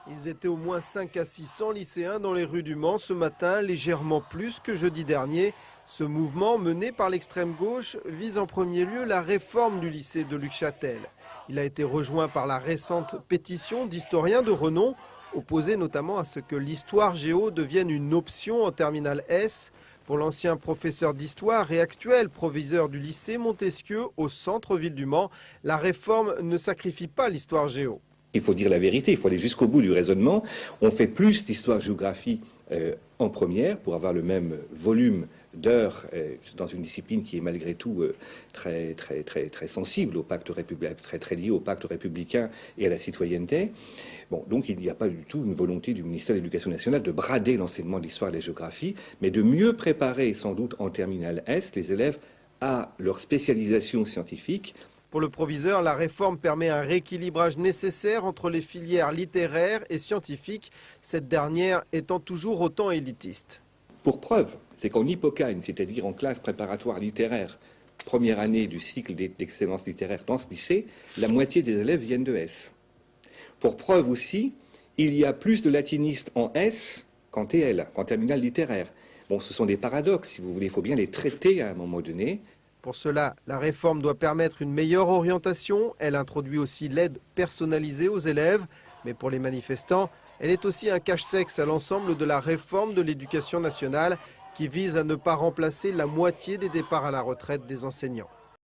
Ils étaient au moins 5 à 600 lycéens dans les rues du Mans ce matin, légèrement plus que jeudi dernier. Ce mouvement mené par l'extrême gauche vise en premier lieu la réforme du lycée de Luc-Châtel. Il a été rejoint par la récente pétition d'historiens de renom, opposés notamment à ce que l'histoire géo devienne une option en terminale S. Pour l'ancien professeur d'histoire et actuel proviseur du lycée Montesquieu au centre-ville du Mans, la réforme ne sacrifie pas l'histoire géo. Il faut dire la vérité, il faut aller jusqu'au bout du raisonnement. On fait plus d'histoire-géographie en première pour avoir le même volume d'heures dans une discipline qui est malgré tout très sensible au pacte républicain, très liée au pacte républicain et à la citoyenneté. Bon, donc il n'y a pas du tout une volonté du ministère de l'Éducation nationale de brader l'enseignement de l'histoire et de la géographie, mais de mieux préparer sans doute en terminale S les élèves à leur spécialisation scientifique. Pour le proviseur, la réforme permet un rééquilibrage nécessaire entre les filières littéraires et scientifiques, cette dernière étant toujours autant élitiste. Pour preuve, c'est qu'en Hippocane, c'est-à-dire en classe préparatoire littéraire, première année du cycle d'excellence littéraire dans ce lycée, la moitié des élèves viennent de S. Pour preuve aussi, il y a plus de latinistes en S qu'en TL, qu'en terminale littéraire. Bon, ce sont des paradoxes, si vous voulez, il faut bien les traiter à un moment donné. Pour cela, la réforme doit permettre une meilleure orientation. Elle introduit aussi l'aide personnalisée aux élèves. Mais pour les manifestants, elle est aussi un cache-sexe à l'ensemble de la réforme de l'éducation nationale qui vise à ne pas remplacer la moitié des départs à la retraite des enseignants.